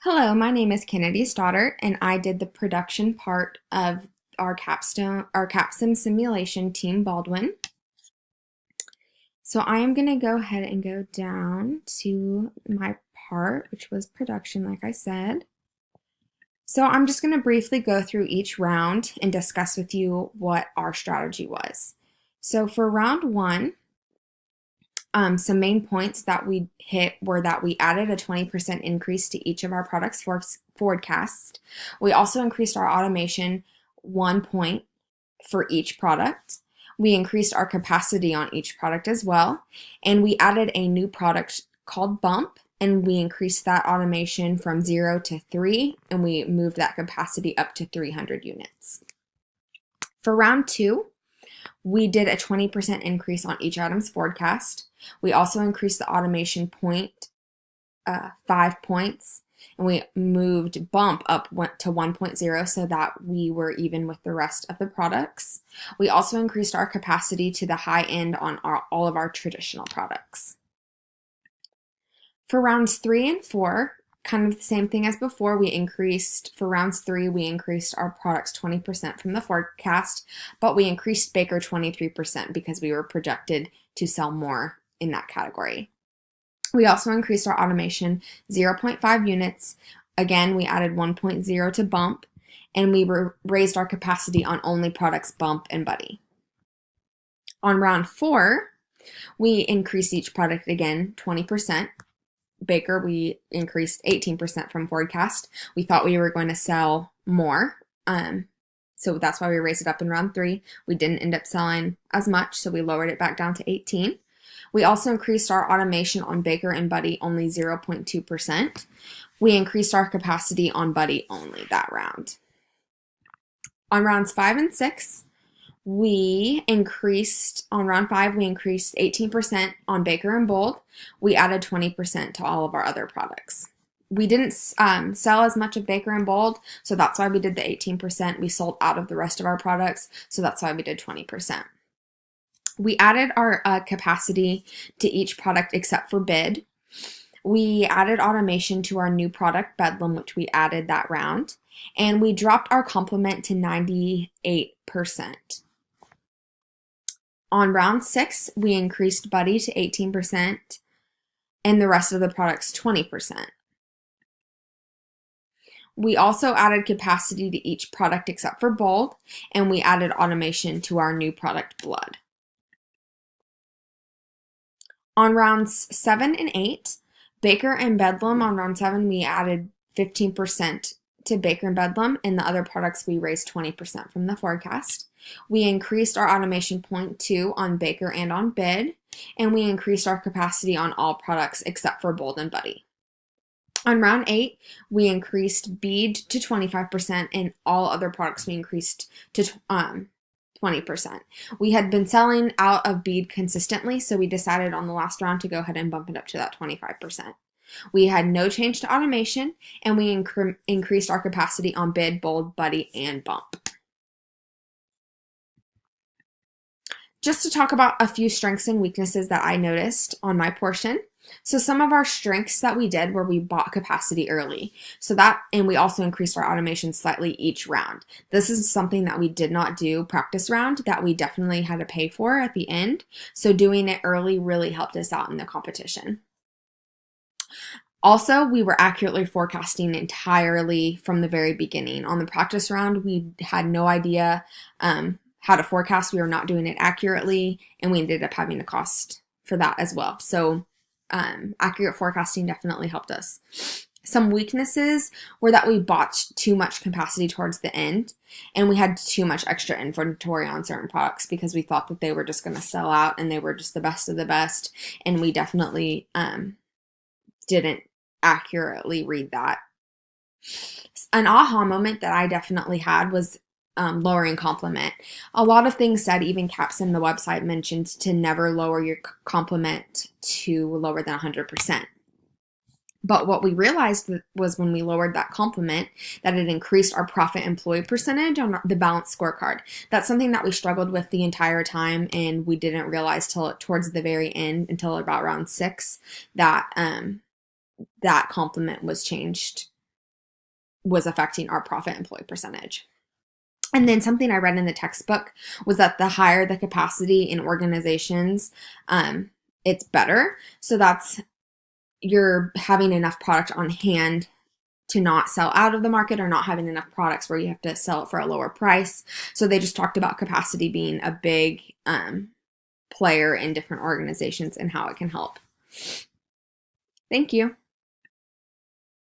Hello, my name is Kennedy Stoddart, and I did the production part of our Capsim simulation, Team Baldwin. So I am going to go ahead and go down to my part, which was production, like I said. So I'm just going to briefly go through each round and discuss with you what our strategy was. So for round one, some main points that we hit were that we added a 20% increase to each of our products forecast. We also increased our automation 1 point for each product. We increased our capacity on each product as well. And we added a new product called Bump, and we increased that automation from 0 to 3, and we moved that capacity up to 300 units. For round two, we did a 20% increase on each item's forecast. We also increased the automation point 5 points, and we moved Bump up to 1.0 so that we were even with the rest of the products. We also increased our capacity to the high end on all of our traditional products. For rounds 3 and 4, kind of the same thing as before, for rounds 3, we increased our products 20% from the forecast, but we increased Baker 23% because we were projected to sell more in that category. We also increased our automation 0.5 units. Again, we added 1.0 to Bump, and we raised our capacity on only products Bump and Buddy. On round 4, we increased each product again 20%. Baker, we increased 18% from forecast. We thought we were going to sell more, so that's why we raised it up in round 3. We didn't end up selling as much, so we lowered it back down to 18. We also increased our automation on Baker and Buddy only 0.2%. We increased our capacity on Buddy only that round. On rounds 5 and 6, on round 5, we increased 18% on Baker and Bold. We added 20% to all of our other products. We didn't sell as much of Baker and Bold, so that's why we did the 18%. We sold out of the rest of our products, so that's why we did 20%. We added our capacity to each product except for Bid. We added automation to our new product, Bedlam, which we added that round. And we dropped our complement to 98%. On round 6, we increased Buddy to 18% and the rest of the products 20%. We also added capacity to each product except for Bold, and we added automation to our new product, Blood. On rounds 7 and 8, Baker and Bedlam, on round 7, we added 15% to Baker and Bedlam, and the other products we raised 20% from the forecast. We increased our automation 0.2 on Baker and on Bid, and we increased our capacity on all products except for Bold and Buddy. On round 8, we increased Bead to 25%, and all other products we increased to 20%. We had been selling out of Bead consistently, so we decided on the last round to go ahead and bump it up to that 25%. We had no change to automation, and we increased our capacity on Bid, Bold, Buddy, and Bump. Just to talk about a few strengths and weaknesses that I noticed on my portion. So some of our strengths that we did were we bought capacity early. And we also increased our automation slightly each round. This is something that we did not do practice round that we definitely had to pay for at the end. So doing it early really helped us out in the competition. Also, we were accurately forecasting entirely from the very beginning. On the practice round, we had no idea how to forecast. We were not doing it accurately, and we ended up having a cost for that as well. So accurate forecasting definitely helped us. Some weaknesses were that we bought too much capacity towards the end, and we had too much extra inventory on certain products because we thought that they were just going to sell out and they were just the best of the best, and we definitely didn't accurately read that. An aha moment that I definitely had was lowering complement. A lot of things said, even Capsim, the website, mentioned to never lower your complement to lower than 100%. But what we realized was when we lowered that complement, that it increased our profit employee percentage on the balanced scorecard. That's something that we struggled with the entire time, and we didn't realize till towards the very end, until about round 6, that that complement was changed was affecting our profit employee percentage. And then something I read in the textbook was that the higher the capacity in organizations, it's better. So that's you're having enough product on hand to not sell out of the market, or not having enough products where you have to sell it for a lower price. So they just talked about capacity being a big player in different organizations and how it can help. Thank you.